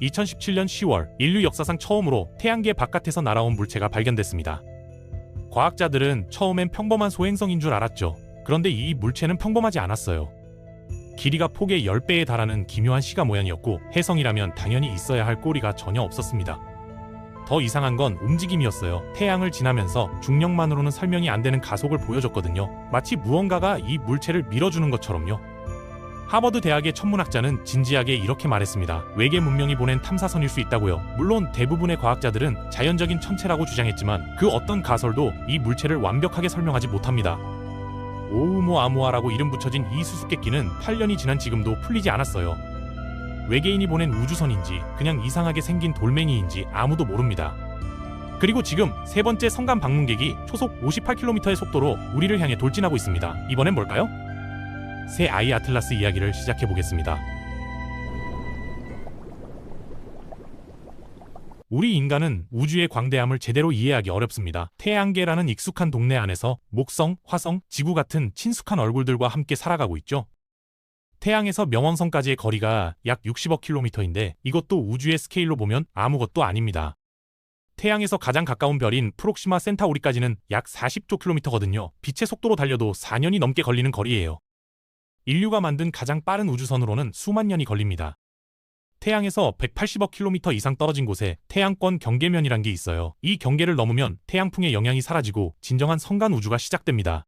2017년 10월 인류 역사상 처음으로 태양계 바깥에서 날아온 물체가 발견됐습니다. 과학자들은 처음엔 평범한 소행성인 줄 알았죠. 그런데 이 물체는 평범하지 않았어요. 길이가 폭의 10배에 달하는 기묘한 시가 모양이었고 혜성이라면 당연히 있어야 할 꼬리가 전혀 없었습니다. 더 이상한 건 움직임이었어요. 태양을 지나면서 중력만으로는 설명이 안 되는 가속을 보여줬거든요. 마치 무언가가 이 물체를 밀어주는 것처럼요. 하버드 대학의 천문학자는 진지하게 이렇게 말했습니다. 외계 문명이 보낸 탐사선일 수 있다고요. 물론 대부분의 과학자들은 자연적인 천체라고 주장했지만 그 어떤 가설도 이 물체를 완벽하게 설명하지 못합니다. 오우무아무아라고 이름 붙여진 이 수수께끼는 8년이 지난 지금도 풀리지 않았어요. 외계인이 보낸 우주선인지 그냥 이상하게 생긴 돌멩이인지 아무도 모릅니다. 그리고 지금 세 번째 성간 방문객이 초속 58km의 속도로 우리를 향해 돌진하고 있습니다. 이번엔 뭘까요? 새 아이 아틀라스 이야기를 시작해보겠습니다. 우리 인간은 우주의 광대함을 제대로 이해하기 어렵습니다. 태양계라는 익숙한 동네 안에서 목성, 화성, 지구 같은 친숙한 얼굴들과 함께 살아가고 있죠. 태양에서 명왕성까지의 거리가 약 60억 킬로미터인데 이것도 우주의 스케일로 보면 아무것도 아닙니다. 태양에서 가장 가까운 별인 프록시마 센타우리까지는 약 40조 킬로미터거든요. 빛의 속도로 달려도 4년이 넘게 걸리는 거리예요. 인류가 만든 가장 빠른 우주선으로는 수만 년이 걸립니다. 태양에서 180억 킬로미터 이상 떨어진 곳에 태양권 경계면이란 게 있어요. 이 경계를 넘으면 태양풍의 영향이 사라지고 진정한 성간 우주가 시작됩니다.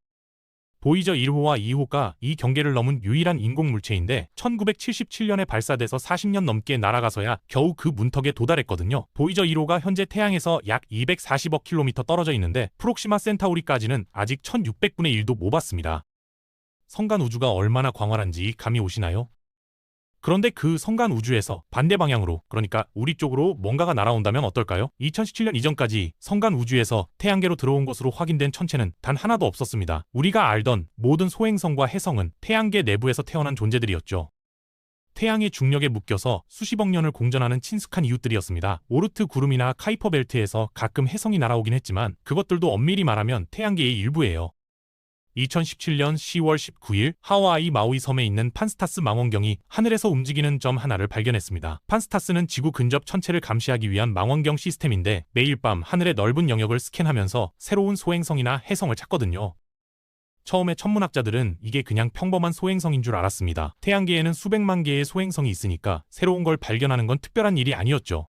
보이저 1호와 2호가 이 경계를 넘은 유일한 인공물체인데 1977년에 발사돼서 40년 넘게 날아가서야 겨우 그 문턱에 도달했거든요. 보이저 1호가 현재 태양에서 약 240억 킬로미터 떨어져 있는데 프록시마 센타우리까지는 아직 1600분의 1도 못 봤습니다. 성간 우주가 얼마나 광활한지 감이 오시나요? 그런데 그 성간 우주에서 반대 방향으로, 그러니까 우리 쪽으로 뭔가가 날아온다면 어떨까요? 2017년 이전까지 성간 우주에서 태양계로 들어온 것으로 확인된 천체는 단 하나도 없었습니다. 우리가 알던 모든 소행성과 혜성은 태양계 내부에서 태어난 존재들이었죠. 태양의 중력에 묶여서 수십억 년을 공전하는 친숙한 이웃들이었습니다. 오르트 구름이나 카이퍼 벨트에서 가끔 혜성이 날아오긴 했지만 그것들도 엄밀히 말하면 태양계의 일부예요. 2017년 10월 19일 하와이 마우이 섬에 있는 판스타스 망원경이 하늘에서 움직이는 점 하나를 발견했습니다. 판스타스는 지구 근접 천체를 감시하기 위한 망원경 시스템인데 매일 밤 하늘의 넓은 영역을 스캔하면서 새로운 소행성이나 혜성을 찾거든요. 처음에 천문학자들은 이게 그냥 평범한 소행성인 줄 알았습니다. 태양계에는 수백만 개의 소행성이 있으니까 새로운 걸 발견하는 건 특별한 일이 아니었죠.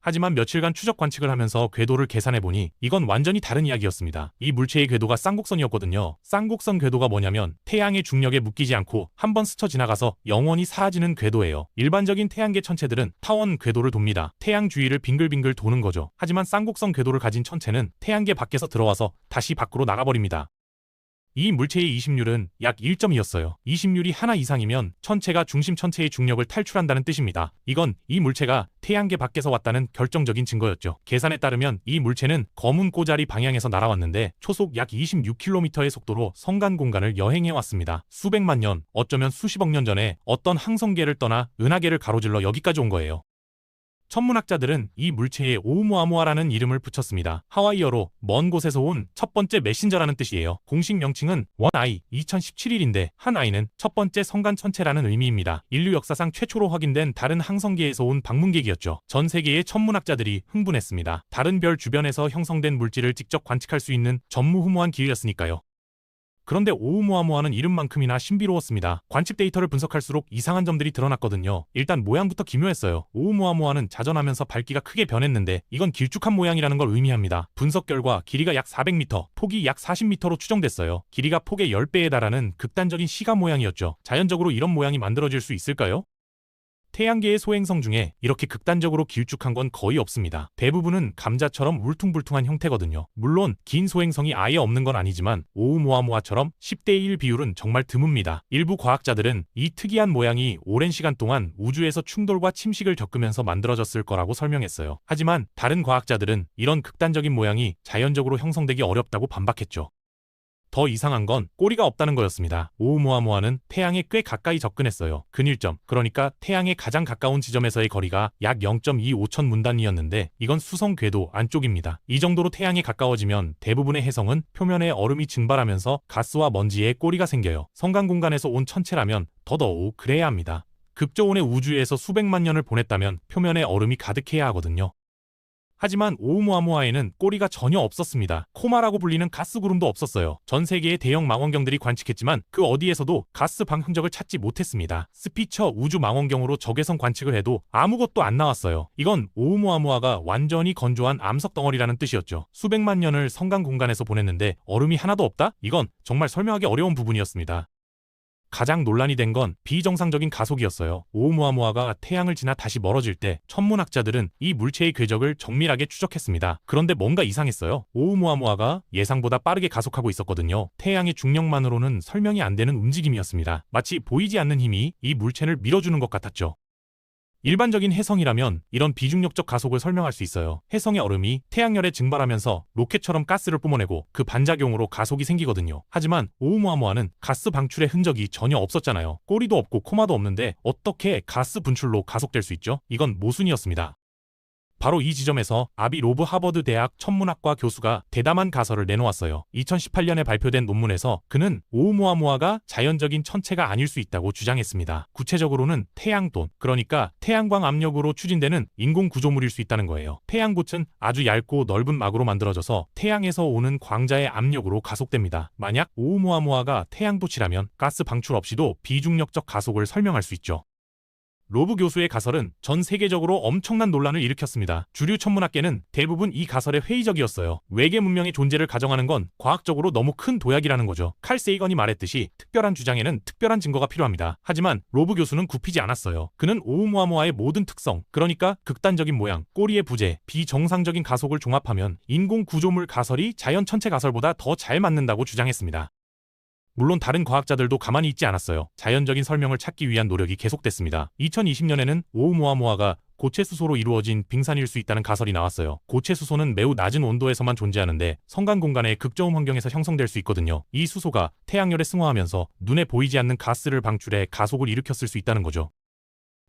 하지만 며칠간 추적 관측을 하면서 궤도를 계산해보니 이건 완전히 다른 이야기였습니다. 이 물체의 궤도가 쌍곡선이었거든요. 쌍곡선 궤도가 뭐냐면 태양의 중력에 묶이지 않고 한번 스쳐 지나가서 영원히 사라지는 궤도예요. 일반적인 태양계 천체들은 타원 궤도를 돕니다. 태양 주위를 빙글빙글 도는 거죠. 하지만 쌍곡선 궤도를 가진 천체는 태양계 밖에서 들어와서 다시 밖으로 나가버립니다. 이 물체의 이심률은 약 1.2였어요. 이심률이 하나 이상이면 천체가 중심 천체의 중력을 탈출한다는 뜻입니다. 이건 이 물체가 태양계 밖에서 왔다는 결정적인 증거였죠. 계산에 따르면 이 물체는 검은 꼬자리 방향에서 날아왔는데 초속 약 26km의 속도로 성간 공간을 여행해왔습니다. 수백만 년, 어쩌면 수십억 년 전에 어떤 항성계를 떠나 은하계를 가로질러 여기까지 온 거예요. 천문학자들은 이 물체에 오우무아무아라는 이름을 붙였습니다. 하와이어로 먼 곳에서 온 첫 번째 메신저라는 뜻이에요. 공식 명칭은 원아이 2017일인데 한 아이는 첫 번째 성간 천체라는 의미입니다. 인류 역사상 최초로 확인된 다른 항성계에서 온 방문객이었죠. 전 세계의 천문학자들이 흥분했습니다. 다른 별 주변에서 형성된 물질을 직접 관측할 수 있는 전무후무한 기회였으니까요. 그런데 오우무아무아는 이름만큼이나 신비로웠습니다. 관측 데이터를 분석할수록 이상한 점들이 드러났거든요. 일단 모양부터 기묘했어요. 오우무아무아는 자전하면서 밝기가 크게 변했는데 이건 길쭉한 모양이라는 걸 의미합니다. 분석 결과 길이가 약 400m, 폭이 약 40m로 추정됐어요. 길이가 폭의 10배에 달하는 극단적인 시가 모양이었죠. 자연적으로 이런 모양이 만들어질 수 있을까요? 태양계의 소행성 중에 이렇게 극단적으로 길쭉한 건 거의 없습니다. 대부분은 감자처럼 울퉁불퉁한 형태거든요. 물론 긴 소행성이 아예 없는 건 아니지만 오우무아무아처럼 10대1 비율은 정말 드뭅니다. 일부 과학자들은 이 특이한 모양이 오랜 시간 동안 우주에서 충돌과 침식을 겪으면서 만들어졌을 거라고 설명했어요. 하지만 다른 과학자들은 이런 극단적인 모양이 자연적으로 형성되기 어렵다고 반박했죠. 더 이상한 건 꼬리가 없다는 거였습니다. 오우무아무아는 태양에 꽤 가까이 접근했어요. 근일점, 그러니까 태양에 가장 가까운 지점에서의 거리가 약 0.25천 문단위였는데 이건 수성 궤도 안쪽입니다. 이 정도로 태양에 가까워지면 대부분의 혜성은 표면에 얼음이 증발하면서 가스와 먼지에 꼬리가 생겨요. 성간 공간에서 온 천체라면 더더욱 그래야 합니다. 급저온의 우주에서 수백만 년을 보냈다면 표면에 얼음이 가득해야 하거든요. 하지만 오umuam우아에는 꼬리가 전혀 없었습니다. 코마라고 불리는 가스 구름도 없었어요. 전 세계의 대형 망원경들이 관측했지만 그 어디에서도 가스 방 흔적을 찾지 못했습니다. 스피처 우주 망원경으로 적외선 관측을 해도 아무것도 안 나왔어요. 이건 오umuam우아가 완전히 건조한 암석 덩어리라는 뜻이었죠. 수백만 년을 성간 공간에서 보냈는데 얼음이 하나도 없다? 이건 정말 설명하기 어려운 부분이었습니다. 가장 논란이 된 건 비정상적인 가속이었어요. 오umuam우아가 태양을 지나 다시 멀어질 때 천문학자들은 이 물체의 궤적을 정밀하게 추적했습니다. 그런데 뭔가 이상했어요. 오umuam우아가 예상보다 빠르게 가속하고 있었거든요. 태양의 중력만으로는 설명이 안 되는 움직임이었습니다. 마치 보이지 않는 힘이 이 물체를 밀어주는 것 같았죠. 일반적인 해성이라면 이런 비중력적 가속을 설명할 수 있어요. 해성의 얼음이 태양열에 증발하면서 로켓처럼 가스를 뿜어내고 그 반작용으로 가속이 생기거든요. 하지만 오umuam우아는 가스 방출의 흔적이 전혀 없었잖아요. 꼬리도 없고 코마도 없는데 어떻게 가스 분출로 가속될 수 있죠? 이건 모순이었습니다. 바로 이 지점에서 아비 로브 하버드 대학 천문학과 교수가 대담한 가설을 내놓았어요. 2018년에 발표된 논문에서 그는 오umuam우아가 자연적인 천체가 아닐 수 있다고 주장했습니다. 구체적으로는 태양돈, 그러니까 태양광 압력으로 추진되는 인공 구조물일 수 있다는 거예요. 태양꽃은 아주 얇고 넓은 막으로 만들어져서 태양에서 오는 광자의 압력으로 가속됩니다. 만약 오umuam우아가 태양빛이라면 가스 방출 없이도 비중력적 가속을 설명할 수 있죠. 로브 교수의 가설은 전 세계적으로 엄청난 논란을 일으켰습니다. 주류 천문학계는 대부분 이 가설에 회의적이었어요. 외계 문명의 존재를 가정하는 건 과학적으로 너무 큰 도약이라는 거죠. 칼 세이건이 말했듯이 특별한 주장에는 특별한 증거가 필요합니다. 하지만 로브 교수는 굽히지 않았어요. 그는 오umuam우아의 모든 특성, 그러니까 극단적인 모양, 꼬리의 부재, 비정상적인 가속을 종합하면 인공 구조물 가설이 자연 천체 가설보다 더 잘 맞는다고 주장했습니다. 물론 다른 과학자들도 가만히 있지 않았어요. 자연적인 설명을 찾기 위한 노력이 계속됐습니다. 2020년에는 오umuam우아가 고체 수소로 이루어진 빙산일 수 있다는 가설이 나왔어요. 고체 수소는 매우 낮은 온도에서만 존재하는데 성간 공간의 극저온 환경에서 형성될 수 있거든요. 이 수소가 태양열에 승화하면서 눈에 보이지 않는 가스를 방출해 가속을 일으켰을 수 있다는 거죠.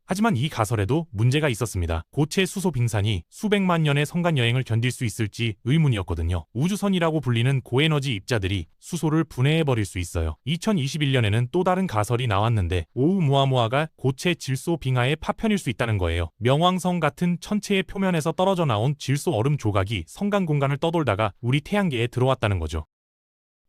하지만 이 가설에도 문제가 있었습니다. 고체 수소 빙산이 수백만 년의 성간 여행을 견딜 수 있을지 의문이었거든요. 우주선이라고 불리는 고에너지 입자들이 수소를 분해해버릴 수 있어요. 2021년에는 또 다른 가설이 나왔는데 오umuam우아가 고체 질소 빙하의 파편일 수 있다는 거예요. 명왕성 같은 천체의 표면에서 떨어져 나온 질소 얼음 조각이 성간 공간을 떠돌다가 우리 태양계에 들어왔다는 거죠.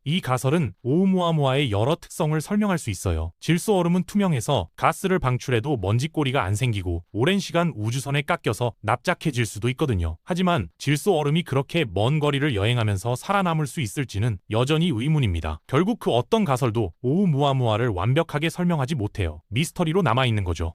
이 가설은 오umuam우아의 여러 특성을 설명할 수 있어요. 질소 얼음은 투명해서 가스를 방출해도 먼지꼬리가 안 생기고 오랜 시간 우주선에 깎여서 납작해질 수도 있거든요. 하지만 질소 얼음이 그렇게 먼 거리를 여행하면서 살아남을 수 있을지는 여전히 의문입니다. 결국 그 어떤 가설도 오umuam우아를 완벽하게 설명하지 못해요. 미스터리로 남아있는 거죠.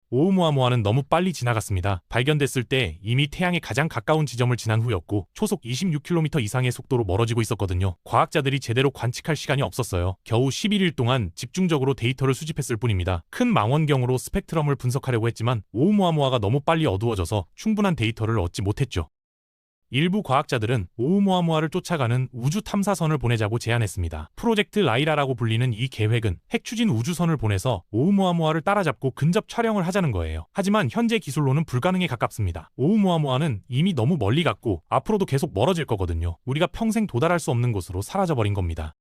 오umuam우아는 너무 빨리 지나갔습니다. 발견됐을 때 이미 태양에 가장 가까운 지점을 지난 후였고 초속 26km 이상의 속도로 멀어지고 있었거든요. 과학자들이 제대로 관측할 시간이 없었어요. 겨우 11일 동안 집중적으로 데이터를 수집했을 뿐입니다. 큰 망원경으로 스펙트럼을 분석하려고 했지만 오umuam우아가 너무 빨리 어두워져서 충분한 데이터를 얻지 못했죠. 일부 과학자들은 오umuam우아를 쫓아가는 우주 탐사선을 보내자고 제안했습니다. 프로젝트 라이라라고 불리는 이 계획은 핵추진 우주선을 보내서 오umuam우아를 따라잡고 근접 촬영을 하자는 거예요. 하지만 현재 기술로는 불가능에 가깝습니다. 오umuam우아는 이미 너무 멀리 갔고 앞으로도 계속 멀어질 거거든요. 우리가 평생 도달할 수 없는 곳으로 사라져버린 겁니다.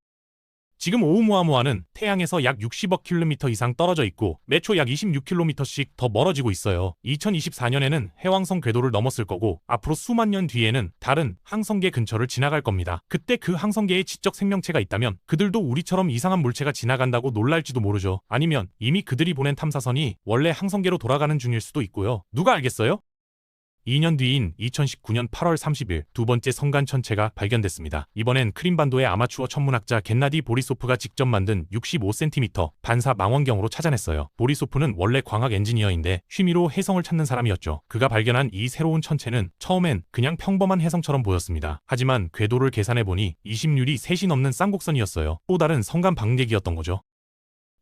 지금 오umuam우아는 태양에서 약 60억 킬로미터 이상 떨어져 있고 매초 약 26km씩 더 멀어지고 있어요. 2024년에는 해왕성 궤도를 넘었을 거고 앞으로 수만 년 뒤에는 다른 항성계 근처를 지나갈 겁니다. 그때 그 항성계에 지적 생명체가 있다면 그들도 우리처럼 이상한 물체가 지나간다고 놀랄지도 모르죠. 아니면 이미 그들이 보낸 탐사선이 원래 항성계로 돌아가는 중일 수도 있고요. 누가 알겠어요? 2년 뒤인 2019년 8월 30일 두 번째 성간 천체가 발견됐습니다. 이번엔 크림반도의 아마추어 천문학자 겐나디 보리소프가 직접 만든 65cm 반사 망원경으로 찾아냈어요. 보리소프는 원래 광학 엔지니어인데 취미로 해성을 찾는 사람이었죠. 그가 발견한 이 새로운 천체는 처음엔 그냥 평범한 해성처럼 보였습니다. 하지만 궤도를 계산해보니 20률이 3이 넘는 쌍곡선이었어요. 또 다른 성간 방대기였던 거죠.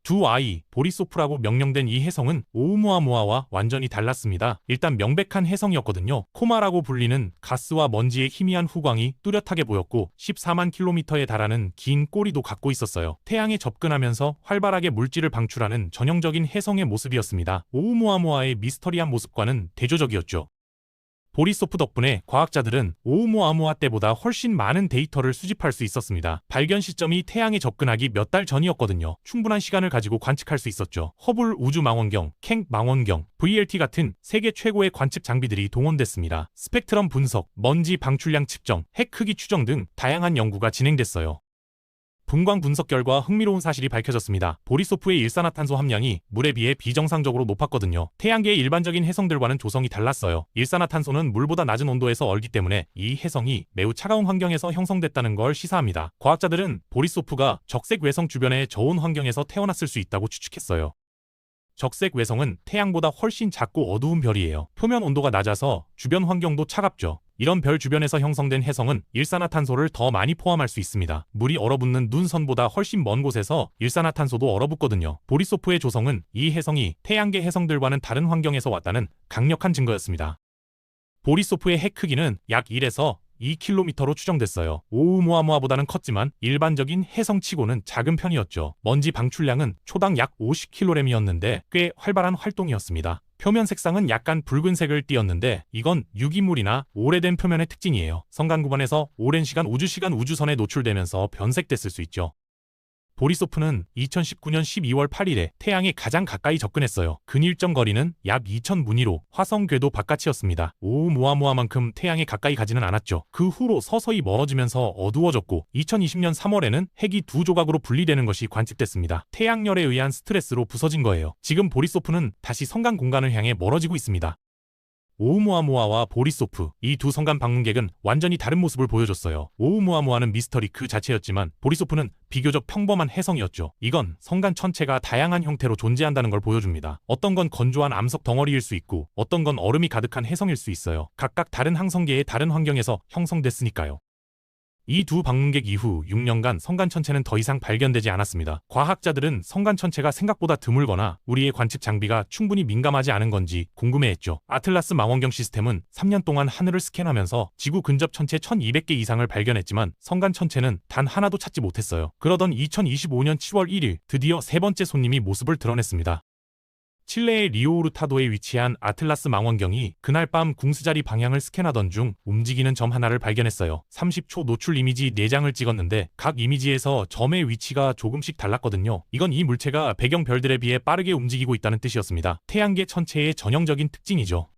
두 아이, 보리소프라고 명명된 이 해성은 오umuam우아와 완전히 달랐습니다. 일단 명백한 해성이었거든요. 코마라고 불리는 가스와 먼지의 희미한 후광이 뚜렷하게 보였고 14만 킬로미터에 달하는 긴 꼬리도 갖고 있었어요. 태양에 접근하면서 활발하게 물질을 방출하는 전형적인 해성의 모습이었습니다. 오umuam우아의 미스터리한 모습과는 대조적이었죠. 보리소프 덕분에 과학자들은 오umu아무아 때보다 훨씬 많은 데이터를 수집할 수 있었습니다. 발견 시점이 태양에 접근하기 몇 달 전이었거든요. 충분한 시간을 가지고 관측할 수 있었죠. 허블 우주망원경, 캥 망원경, VLT 같은 세계 최고의 관측 장비들이 동원됐습니다. 스펙트럼 분석, 먼지 방출량 측정, 핵 크기 추정 등 다양한 연구가 진행됐어요. 분광 분석 결과 흥미로운 사실이 밝혀졌습니다. 보리소프의 일산화탄소 함량이 물에 비해 비정상적으로 높았거든요. 태양계의 일반적인 해성들과는 조성이 달랐어요. 일산화탄소는 물보다 낮은 온도에서 얼기 때문에 이 해성이 매우 차가운 환경에서 형성됐다는 걸 시사합니다. 과학자들은 보리소프가 적색 외성 주변의 저온 환경에서 태어났을 수 있다고 추측했어요. 적색 외성은 태양보다 훨씬 작고 어두운 별이에요. 표면 온도가 낮아서 주변 환경도 차갑죠. 이런 별 주변에서 형성된 해성은 일산화탄소를 더 많이 포함할 수 있습니다. 물이 얼어붙는 눈선보다 훨씬 먼 곳에서 일산화탄소도 얼어붙거든요. 보리소프의 조성은 이 해성이 태양계 해성들과는 다른 환경에서 왔다는 강력한 증거였습니다. 보리소프의 핵 크기는 약 1에서 2km로 추정됐어요. 오umu아무아보다는 컸지만 일반적인 해성치고는 작은 편이었죠. 먼지 방출량은 초당 약 50kg이었는데 꽤 활발한 활동이었습니다. 표면 색상은 약간 붉은색을 띠었는데 이건 유기물이나 오래된 표면의 특징이에요. 성간 구간에서 오랜 시간 우주선에 노출되면서 변색됐을 수 있죠. 보리소프는 2019년 12월 8일에 태양에 가장 가까이 접근했어요. 근일점 거리는 약 2000문위로 화성 궤도 바깥이었습니다. 오umu아무아만큼 태양에 가까이 가지는 않았죠. 그 후로 서서히 멀어지면서 어두워졌고 2020년 3월에는 핵이 두 조각으로 분리되는 것이 관측됐습니다. 태양열에 의한 스트레스로 부서진 거예요. 지금 보리소프는 다시 성간 공간을 향해 멀어지고 있습니다. 오umu아무아와 보리소프, 이 두 성간 방문객은 완전히 다른 모습을 보여줬어요. 오umu아무아는 미스터리 그 자체였지만 보리소프는 비교적 평범한 해성이었죠. 이건 성간 천체가 다양한 형태로 존재한다는 걸 보여줍니다. 어떤 건 건조한 암석 덩어리일 수 있고 어떤 건 얼음이 가득한 해성일 수 있어요. 각각 다른 항성계의 다른 환경에서 형성됐으니까요. 이 두 방문객 이후 6년간 성간 천체는 더 이상 발견되지 않았습니다. 과학자들은 성간 천체가 생각보다 드물거나 우리의 관측 장비가 충분히 민감하지 않은 건지 궁금해했죠. 아틀라스 망원경 시스템은 3년 동안 하늘을 스캔하면서 지구 근접 천체 1200개 이상을 발견했지만 성간 천체는 단 하나도 찾지 못했어요. 그러던 2025년 7월 1일 드디어 세 번째 손님이 모습을 드러냈습니다. 칠레의 리오우르타도에 위치한 아틀라스 망원경이 그날 밤 궁수자리 방향을 스캔하던 중 움직이는 점 하나를 발견했어요. 30초 노출 이미지 4장을 찍었는데 각 이미지에서 점의 위치가 조금씩 달랐거든요. 이건 이 물체가 배경 별들에 비해 빠르게 움직이고 있다는 뜻이었습니다. 태양계 천체의 전형적인 특징이죠.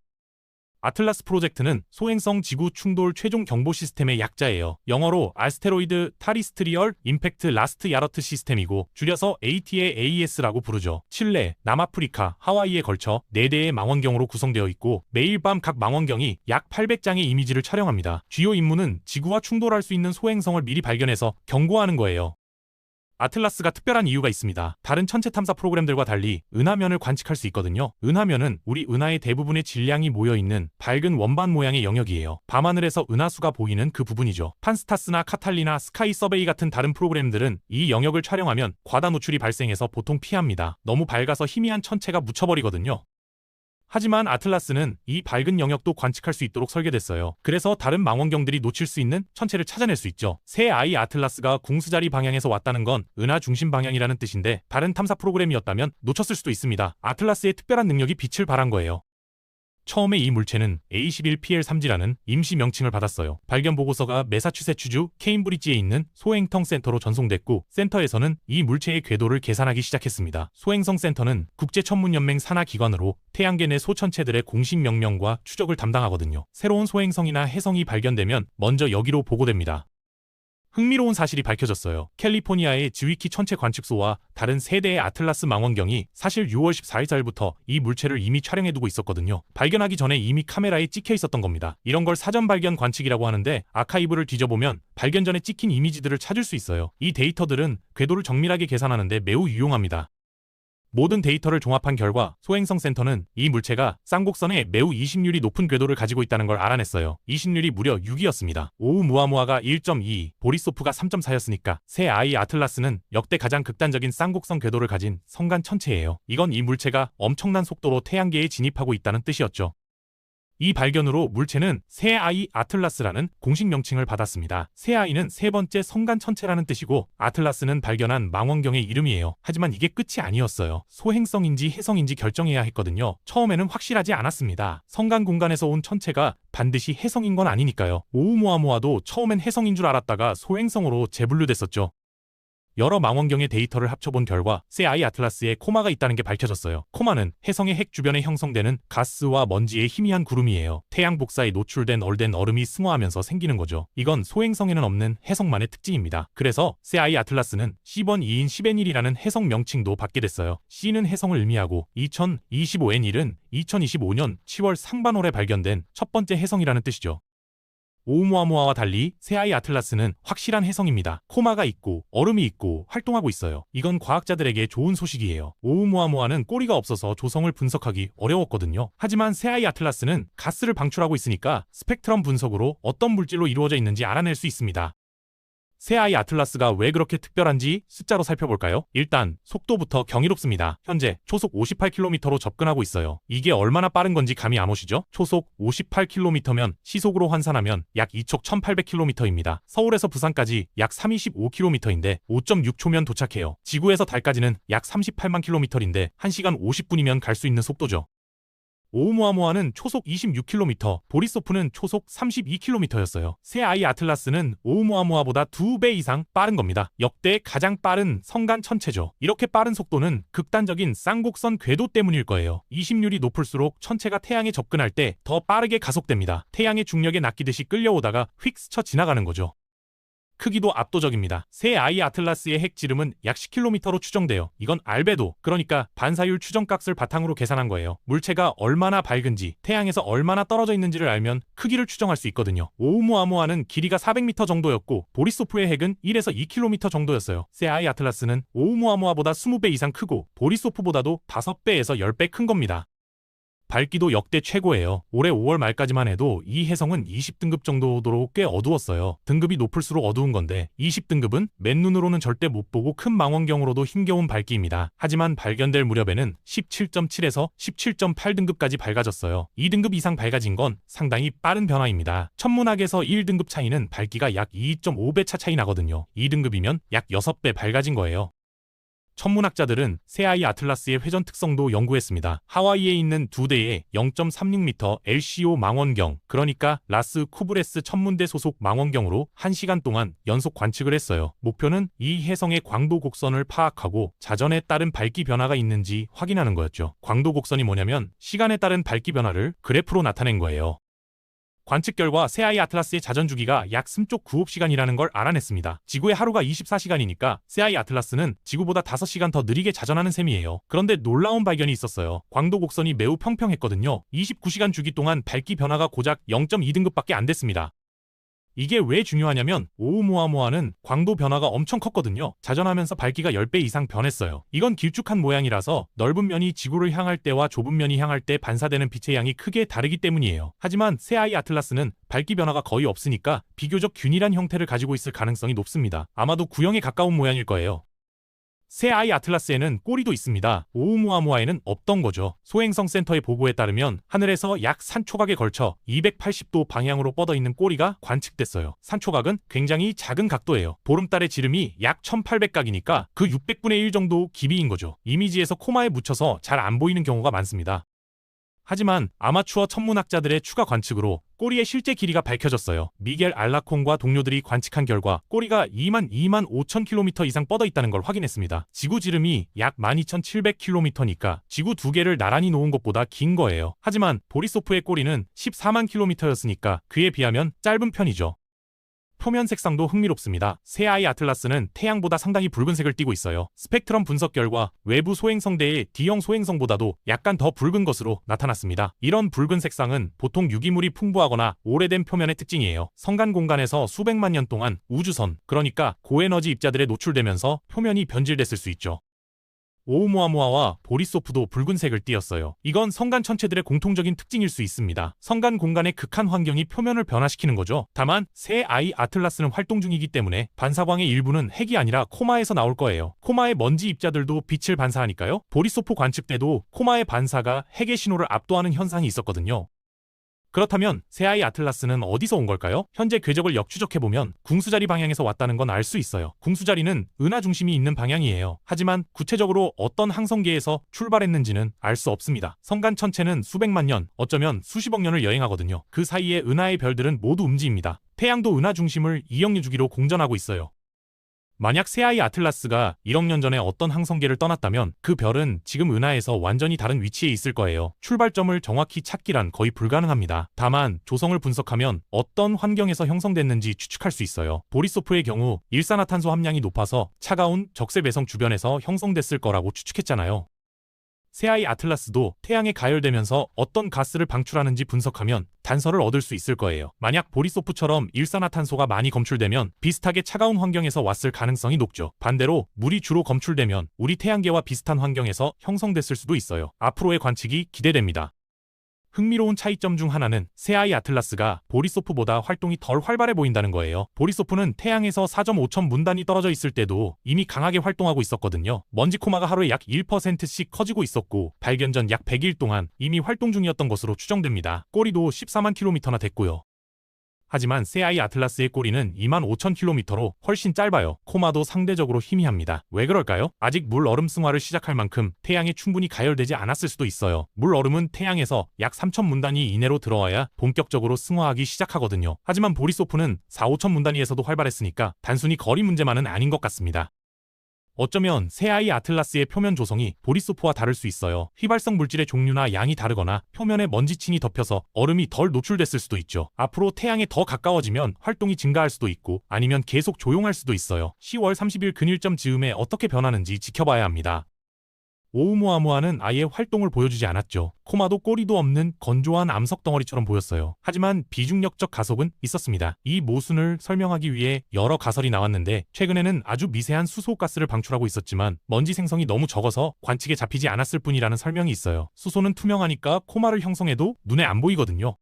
아틀라스 프로젝트는 소행성 지구 충돌 최종 경보 시스템의 약자예요. 영어로 아스테로이드 타리스트리얼 임팩트 라스트 야러트 시스템이고 줄여서 ATAAS라고 부르죠. 칠레, 남아프리카, 하와이에 걸쳐 4대의 망원경으로 구성되어 있고 매일 밤 각 망원경이 약 800장의 이미지를 촬영합니다. 주요 임무는 지구와 충돌할 수 있는 소행성을 미리 발견해서 경고하는 거예요. 아틀라스가 특별한 이유가 있습니다. 다른 천체 탐사 프로그램들과 달리 은하면을 관측할 수 있거든요. 은하면은 우리 은하의 대부분의 질량이 모여있는 밝은 원반 모양의 영역이에요. 밤하늘에서 은하수가 보이는 그 부분이죠. 판스타스나 카탈리나 스카이 서베이 같은 다른 프로그램들은 이 영역을 촬영하면 과다 노출이 발생해서 보통 피합니다. 너무 밝아서 희미한 천체가 묻혀버리거든요. 하지만 아틀라스는 이 밝은 영역도 관측할 수 있도록 설계됐어요. 그래서 다른 망원경들이 놓칠 수 있는 천체를 찾아낼 수 있죠. 새 아이 아틀라스가 궁수자리 방향에서 왔다는 건 은하 중심 방향이라는 뜻인데 다른 탐사 프로그램이었다면 놓쳤을 수도 있습니다. 아틀라스의 특별한 능력이 빛을 발한 거예요. 처음에 이 물체는 A11PL3G라는 임시 명칭을 받았어요. 발견 보고서가 매사추세츠주 케임브리지에 있는 소행성 센터로 전송됐고 센터에서는 이 물체의 궤도를 계산하기 시작했습니다. 소행성 센터는 국제천문연맹 산하기관으로 태양계 내 소천체들의 공식 명명과 추적을 담당하거든요. 새로운 소행성이나 해성이 발견되면 먼저 여기로 보고됩니다. 흥미로운 사실이 밝혀졌어요. 캘리포니아의 지위키 천체 관측소와 다른 세대의 아틀라스 망원경이 사실 6월 14일부터 이 물체를 이미 촬영해두고 있었거든요. 발견하기 전에 이미 카메라에 찍혀 있었던 겁니다. 이런 걸 사전 발견 관측이라고 하는데 아카이브를 뒤져보면 발견 전에 찍힌 이미지들을 찾을 수 있어요. 이 데이터들은 궤도를 정밀하게 계산하는데 매우 유용합니다. 모든 데이터를 종합한 결과 소행성 센터는 이 물체가 쌍곡선에 매우 이심률이 높은 궤도를 가지고 있다는 걸 알아냈어요. 이심률이 무려 6이었습니다. 오umu아무아가 1.2, 보리소프가 3.4였으니까 새 아이 아틀라스는 역대 가장 극단적인 쌍곡선 궤도를 가진 성간 천체예요. 이건 이 물체가 엄청난 속도로 태양계에 진입하고 있다는 뜻이었죠. 이 발견으로 물체는 새 아이 아틀라스라는 공식 명칭을 받았습니다. 새 아이는 세 번째 성간 천체라는 뜻이고 아틀라스는 발견한 망원경의 이름이에요. 하지만 이게 끝이 아니었어요. 소행성인지 해성인지 결정해야 했거든요. 처음에는 확실하지 않았습니다. 성간 공간에서 온 천체가 반드시 혜성인 건 아니니까요. 오우무아무아도 처음엔 혜성인 줄 알았다가 소행성으로 재분류됐었죠. 여러 망원경의 데이터를 합쳐본 결과 새아이 아틀라스에 코마가 있다는 게 밝혀졌어요. 코마는 혜성의 핵 주변에 형성되는 가스와 먼지의 희미한 구름이에요. 태양 복사에 노출된 얼된 얼음이 승화하면서 생기는 거죠. 이건 소행성에는 없는 혜성만의 특징입니다. 그래서 새아이 아틀라스는 C번 2인 10N1이라는 혜성 명칭도 받게 됐어요. C는 혜성을 의미하고 2025N1은 2025년 10월 상반월에 발견된 첫 번째 혜성이라는 뜻이죠. 오umu아무아와 달리 새아이 아틀라스는 확실한 혜성입니다. 코마가 있고 얼음이 있고 활동하고 있어요. 이건 과학자들에게 좋은 소식이에요. 오umu아무아는 꼬리가 없어서 조성을 분석하기 어려웠거든요. 하지만 새아이 아틀라스는 가스를 방출하고 있으니까 스펙트럼 분석으로 어떤 물질로 이루어져 있는지 알아낼 수 있습니다. 새아이 아틀라스가 왜 그렇게 특별한지 숫자로 살펴볼까요? 일단 속도부터 경이롭습니다. 현재 초속 58km로 접근하고 있어요. 이게 얼마나 빠른 건지 감이 안 오시죠? 초속 58km면 시속으로 환산하면 약 2촉 1800km입니다. 서울에서 부산까지 약 325km인데 5.6초면 도착해요. 지구에서 달까지는 약 38만 km인데 1시간 50분이면 갈 수 있는 속도죠. 오umu아무아는 초속 26km, 보리소프는 초속 32km였어요. 새아이 아틀라스는 오umu아무아보다 2배 이상 빠른 겁니다. 역대 가장 빠른 성간 천체죠. 이렇게 빠른 속도는 극단적인 쌍곡선 궤도 때문일 거예요. 이심률이 높을수록 천체가 태양에 접근할 때 더 빠르게 가속됩니다. 태양의 중력에 낚이듯이 끌려오다가 휙 스쳐 지나가는 거죠. 크기도 압도적입니다. 새아이 아틀라스의 핵 지름은 약 10km로 추정돼요. 이건 알베도, 그러니까 반사율 추정값을 바탕으로 계산한 거예요. 물체가 얼마나 밝은지, 태양에서 얼마나 떨어져 있는지를 알면 크기를 추정할 수 있거든요. 오umu아무아는 길이가 400m 정도였고 보리소프의 핵은 1에서 2km 정도였어요. 새아이 아틀라스는 오umu아무아보다 20배 이상 크고 보리소프보다도 5배에서 10배 큰 겁니다. 밝기도 역대 최고예요. 올해 5월 말까지만 해도 이 혜성은 20등급 정도로 꽤 어두웠어요. 등급이 높을수록 어두운 건데 20등급은 맨눈으로는 절대 못 보고 큰 망원경으로도 힘겨운 밝기입니다. 하지만 발견될 무렵에는 17.7에서 17.8등급까지 밝아졌어요. 2등급 이상 밝아진 건 상당히 빠른 변화입니다. 천문학에서 1등급 차이는 밝기가 약 2.5배 차이 나거든요. 2등급이면 약 6배 밝아진 거예요. 천문학자들은 새아이 아틀라스의 회전 특성도 연구했습니다. 하와이에 있는 2대의 0.36m LCO 망원경, 그러니까 라스 쿠브레스 천문대 소속 망원경으로 1시간 동안 연속 관측을 했어요. 목표는 이 혜성의 광도 곡선을 파악하고 자전에 따른 밝기 변화가 있는지 확인하는 거였죠. 광도 곡선이 뭐냐면 시간에 따른 밝기 변화를 그래프로 나타낸 거예요. 관측 결과 새아이 아틀라스의 자전 주기가 약 3쪽 9옵시간이라는 걸 알아냈습니다. 지구의 하루가 24시간이니까 새아이 아틀라스는 지구보다 5시간 더 느리게 자전하는 셈이에요. 그런데 놀라운 발견이 있었어요. 광도 곡선이 매우 평평했거든요. 29시간 주기 동안 밝기 변화가 고작 0.2등급밖에 안 됐습니다. 이게 왜 중요하냐면 오umu아무아는 광도 변화가 엄청 컸거든요. 자전하면서 밝기가 10배 이상 변했어요. 이건 길쭉한 모양이라서 넓은 면이 지구를 향할 때와 좁은 면이 향할 때 반사되는 빛의 양이 크게 다르기 때문이에요. 하지만 새아이 아틀라스는 밝기 변화가 거의 없으니까 비교적 균일한 형태를 가지고 있을 가능성이 높습니다. 아마도 구형에 가까운 모양일 거예요. 새아이 아틀라스에는 꼬리도 있습니다. 오umu아무아에는 없던 거죠. 소행성 센터의 보고에 따르면 하늘에서 약 산초각에 걸쳐 280도 방향으로 뻗어있는 꼬리가 관측됐어요. 산초각은 굉장히 작은 각도예요. 보름달의 지름이 약 1800각이니까 그 600분의 1 정도 길이인 거죠. 이미지에서 코마에 묻혀서 잘 안 보이는 경우가 많습니다. 하지만 아마추어 천문학자들의 추가 관측으로 꼬리의 실제 길이가 밝혀졌어요. 미겔 알라콘과 동료들이 관측한 결과 꼬리가 2만 5천 km 이상 뻗어 있다는 걸 확인했습니다. 지구 지름이 약 12,700km니까 지구 2개를 나란히 놓은 것보다 긴 거예요. 하지만 보리소프의 꼬리는 14만 km였으니까 그에 비하면 짧은 편이죠. 표면 색상도 흥미롭습니다. 새아이 아틀라스는 태양보다 상당히 붉은색을 띠고 있어요. 스펙트럼 분석 결과 외부 소행성대의 D형 소행성보다도 약간 더 붉은 것으로 나타났습니다. 이런 붉은 색상은 보통 유기물이 풍부하거나 오래된 표면의 특징이에요. 성간 공간에서 수백만 년 동안 우주선, 그러니까 고에너지 입자들에 노출되면서 표면이 변질됐을 수 있죠. 오umu아무아와 보리소프도 붉은색을 띠었어요. 이건 성간 천체들의 공통적인 특징일 수 있습니다. 성간 공간의 극한 환경이 표면을 변화시키는 거죠. 다만 새아이 아틀라스는 활동 중이기 때문에 반사광의 일부는 핵이 아니라 코마에서 나올 거예요. 코마의 먼지 입자들도 빛을 반사하니까요. 보리소프 관측 때도 코마의 반사가 핵의 신호를 압도하는 현상이 있었거든요. 그렇다면 새아이 아틀라스는 어디서 온 걸까요? 현재 궤적을 역추적해보면 궁수자리 방향에서 왔다는 건 알 수 있어요. 궁수자리는 은하 중심이 있는 방향이에요. 하지만 구체적으로 어떤 항성계에서 출발했는지는 알 수 없습니다. 성간 천체는 수백만 년, 어쩌면 수십억 년을 여행하거든요. 그 사이에 은하의 별들은 모두 움직입니다. 태양도 은하 중심을 2억 년 주기로 공전하고 있어요. 만약 새아이 아틀라스가 1억 년 전에 어떤 항성계를 떠났다면 그 별은 지금 은하에서 완전히 다른 위치에 있을 거예요. 출발점을 정확히 찾기란 거의 불가능합니다. 다만 조성을 분석하면 어떤 환경에서 형성됐는지 추측할 수 있어요. 보리소프의 경우 일산화탄소 함량이 높아서 차가운 적색외성 주변에서 형성됐을 거라고 추측했잖아요. 새아이 아틀라스도 태양에 가열되면서 어떤 가스를 방출하는지 분석하면 단서를 얻을 수 있을 거예요. 만약 보리소프처럼 일산화탄소가 많이 검출되면 비슷하게 차가운 환경에서 왔을 가능성이 높죠. 반대로 물이 주로 검출되면 우리 태양계와 비슷한 환경에서 형성됐을 수도 있어요. 앞으로의 관측이 기대됩니다. 흥미로운 차이점 중 하나는 새아이 아틀라스가 보리소프보다 활동이 덜 활발해 보인다는 거예요. 보리소프는 태양에서 4.5천 문단이 떨어져 있을 때도 이미 강하게 활동하고 있었거든요. 먼지 코마가 하루에 약 1%씩 커지고 있었고 발견 전 약 100일 동안 이미 활동 중이었던 것으로 추정됩니다. 꼬리도 14만 킬로미터나 됐고요. 하지만 새아이 아틀라스의 꼬리는 25,000km로 훨씬 짧아요. 코마도 상대적으로 희미합니다. 왜 그럴까요? 아직 물 얼음 승화를 시작할 만큼 태양에 충분히 가열되지 않았을 수도 있어요. 물 얼음은 태양에서 약 3,000문단위 이내로 들어와야 본격적으로 승화하기 시작하거든요. 하지만 보리소프는 4,5,000문단위에서도 활발했으니까 단순히 거리 문제만은 아닌 것 같습니다. 어쩌면 새아이 아틀라스의 표면 조성이 보리소프와 다를 수 있어요. 휘발성 물질의 종류나 양이 다르거나 표면에 먼지층이 덮여서 얼음이 덜 노출됐을 수도 있죠. 앞으로 태양에 더 가까워지면 활동이 증가할 수도 있고 아니면 계속 조용할 수도 있어요. 10월 30일 근일점 즈음에 어떻게 변하는지 지켜봐야 합니다. 오우무아무아는 아예 활동을 보여주지 않았죠. 코마도 꼬리도 없는 건조한 암석 덩어리처럼 보였어요. 하지만 비중력적 가속은 있었습니다. 이 모순을 설명하기 위해 여러 가설이 나왔는데 최근에는 아주 미세한 수소가스를 방출하고 있었지만 먼지 생성이 너무 적어서 관측에 잡히지 않았을 뿐이라는 설명이 있어요. 수소는 투명하니까 코마를 형성해도 눈에 안 보이거든요.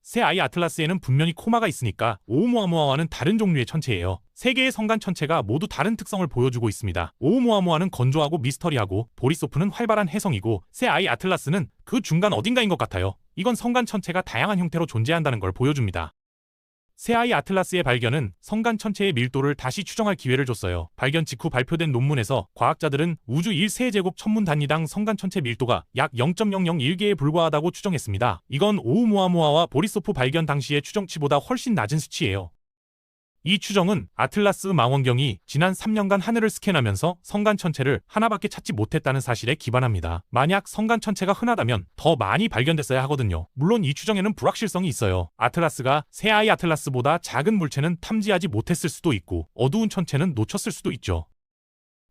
새아이 아틀라스에는 분명히 코마가 있으니까 오우무아무아와는 다른 종류의 천체예요. 세 개의 성간 천체가 모두 다른 특성을 보여주고 있습니다. 오우무아무아는 건조하고 미스터리하고 보리소프는 활발한 혜성이고 새아이 아틀라스는 그 중간 어딘가인 것 같아요. 이건 성간 천체가 다양한 형태로 존재한다는 걸 보여줍니다. 새아이 아틀라스의 발견은 성간 천체의 밀도를 다시 추정할 기회를 줬어요. 발견 직후 발표된 논문에서 과학자들은 우주 1세제곱 천문 단위당 성간 천체 밀도가 약 0.001개에 불과하다고 추정했습니다. 이건 오우무아무아와 보리소프 발견 당시의 추정치보다 훨씬 낮은 수치예요. 이 추정은 아틀라스 망원경이 지난 3년간 하늘을 스캔하면서 성간 천체를 하나밖에 찾지 못했다는 사실에 기반합니다. 만약 성간 천체가 흔하다면 더 많이 발견됐어야 하거든요. 물론 이 추정에는 불확실성이 있어요. 아틀라스가 새아이 아틀라스보다 작은 물체는 탐지하지 못했을 수도 있고 어두운 천체는 놓쳤을 수도 있죠.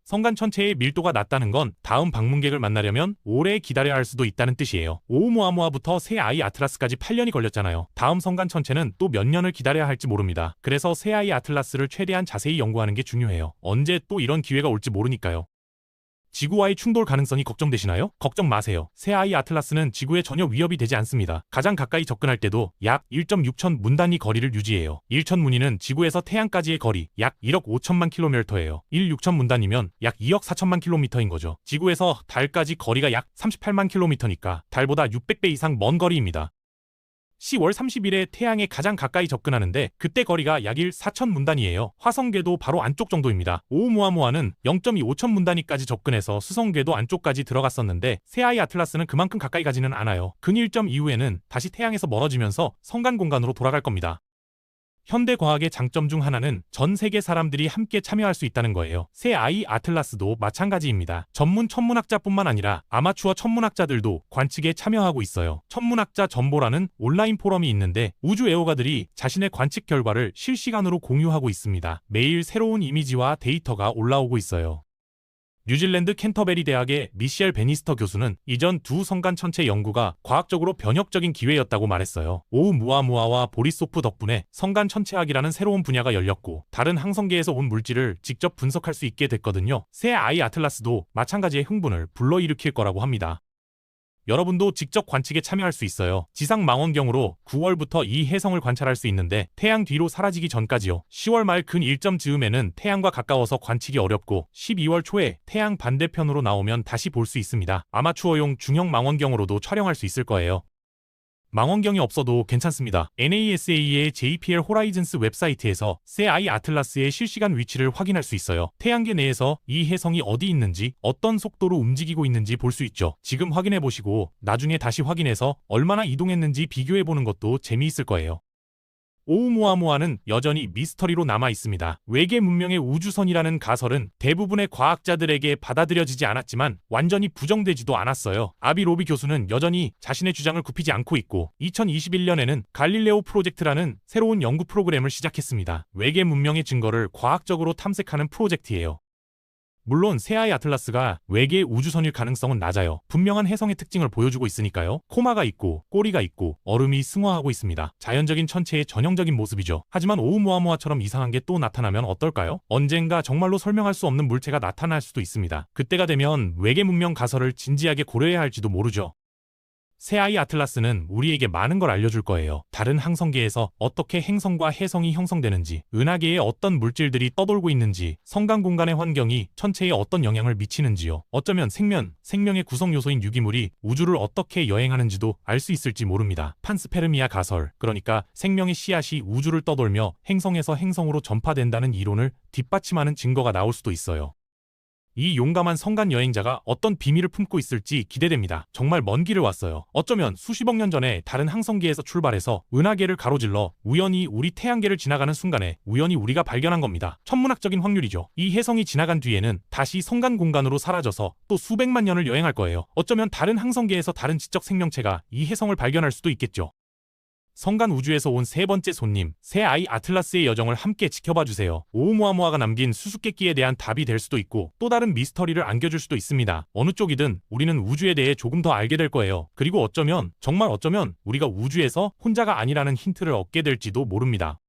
성간 천체의 밀도가 낮다는 건 다음 방문객을 만나려면 오래 기다려야 할 수도 있다는 뜻이에요. 오우무아무아부터 새아이 아틀라스까지 8년이 걸렸잖아요. 다음 성간 천체는 또 몇 년을 기다려야 할지 모릅니다. 그래서 새아이 아틀라스를 최대한 자세히 연구하는 게 중요해요. 언제 또 이런 기회가 올지 모르니까요. 지구와의 충돌 가능성이 걱정되시나요? 걱정 마세요. 새아이 아틀라스는 지구에 전혀 위협이 되지 않습니다. 가장 가까이 접근할 때도 약 1.6천 문단위 거리를 유지해요. 1천 문위는 지구에서 태양까지의 거리 약 1억 5천만 킬로미터예요. 6천 문단위면 약 2억 4천만 킬로미터인 거죠. 지구에서 달까지 거리가 약 38만 킬로미터니까 달보다 600배 이상 먼 거리입니다. 10월 30일에 태양에 가장 가까이 접근하는데 그때 거리가 약 4천 문단위예요. 화성궤도 바로 안쪽 정도입니다. 오우무아무아는 0.25천 문단위까지 접근해서 수성궤도 안쪽까지 들어갔었는데 새아이 아틀라스는 그만큼 가까이 가지는 않아요. 근일점 이후에는 다시 태양에서 멀어지면서 성간 공간으로 돌아갈 겁니다. 현대 과학의 장점 중 하나는 전 세계 사람들이 함께 참여할 수 있다는 거예요. 새아이 아틀라스도 마찬가지입니다. 전문 천문학자뿐만 아니라 아마추어 천문학자들도 관측에 참여하고 있어요. 천문학자 전보라는 온라인 포럼이 있는데 우주 애호가들이 자신의 관측 결과를 실시간으로 공유하고 있습니다. 매일 새로운 이미지와 데이터가 올라오고 있어요. 뉴질랜드 캔터베리 대학의 미셸 베니스터 교수는 이전 두 성간 천체 연구가 과학적으로 변혁적인 기회였다고 말했어요. 오우무아무아와 보리소프 덕분에 성간 천체학이라는 새로운 분야가 열렸고 다른 항성계에서 온 물질을 직접 분석할 수 있게 됐거든요. 새아이 아틀라스도 마찬가지의 흥분을 불러일으킬 거라고 합니다. 여러분도 직접 관측에 참여할 수 있어요. 지상 망원경으로 9월부터 이 혜성을 관찰할 수 있는데 태양 뒤로 사라지기 전까지요. 10월 말 근 1점 즈음에는 태양과 가까워서 관측이 어렵고 12월 초에 태양 반대편으로 나오면 다시 볼 수 있습니다. 아마추어용 중형 망원경으로도 촬영할 수 있을 거예요. 망원경이 없어도 괜찮습니다. NASA의 JPL 호라이즌스 웹사이트에서 새 아이 아틀라스의 실시간 위치를 확인할 수 있어요. 태양계 내에서 이 해성이 어디 있는지, 어떤 속도로 움직이고 있는지 볼 수 있죠. 지금 확인해 보시고 나중에 다시 확인해서 얼마나 이동했는지 비교해 보는 것도 재미있을 거예요. 오umu아무아는 여전히 미스터리로 남아 있습니다. 외계 문명의 우주선이라는 가설은 대부분의 과학자들에게 받아들여지지 않았지만 완전히 부정되지도 않았어요. 아비 로비 교수는 여전히 자신의 주장을 굽히지 않고 있고 2021년에는 갈릴레오 프로젝트라는 새로운 연구 프로그램을 시작했습니다. 외계 문명의 증거를 과학적으로 탐색하는 프로젝트예요. 물론 새아이 아틀라스가 외계 우주선일 가능성은 낮아요. 분명한 해성의 특징을 보여주고 있으니까요. 코마가 있고 꼬리가 있고 얼음이 승화하고 있습니다. 자연적인 천체의 전형적인 모습이죠. 하지만 오umu아무아처럼 이상한 게 또 나타나면 어떨까요? 언젠가 정말로 설명할 수 없는 물체가 나타날 수도 있습니다. 그때가 되면 외계 문명 가설을 진지하게 고려해야 할지도 모르죠. 새아이 아틀라스는 우리에게 많은 걸 알려줄 거예요. 다른 항성계에서 어떻게 행성과 해성이 형성되는지, 은하계에 어떤 물질들이 떠돌고 있는지, 성간 공간의 환경이 천체에 어떤 영향을 미치는지요. 어쩌면 생명의 구성 요소인 유기물이 우주를 어떻게 여행하는지도 알 수 있을지 모릅니다. 판스페르미아 가설, 그러니까 생명의 씨앗이 우주를 떠돌며 행성에서 행성으로 전파된다는 이론을 뒷받침하는 증거가 나올 수도 있어요. 이 용감한 성간 여행자가 어떤 비밀을 품고 있을지 기대됩니다. 정말 먼 길을 왔어요. 어쩌면 수십억 년 전에 다른 항성계에서 출발해서 은하계를 가로질러 우연히 우리 태양계를 지나가는 순간에 우연히 우리가 발견한 겁니다. 천문학적인 확률이죠. 이 해성이 지나간 뒤에는 다시 성간 공간으로 사라져서 또 수백만 년을 여행할 거예요. 어쩌면 다른 항성계에서 다른 지적 생명체가 이 해성을 발견할 수도 있겠죠. 성간 우주에서 온 세 번째 손님, 새 아이 아틀라스의 여정을 함께 지켜봐주세요. 오umu아무아가 남긴 수수께끼에 대한 답이 될 수도 있고 또 다른 미스터리를 안겨줄 수도 있습니다. 어느 쪽이든 우리는 우주에 대해 조금 더 알게 될 거예요. 그리고 정말 어쩌면 우리가 우주에서 혼자가 아니라는 힌트를 얻게 될지도 모릅니다.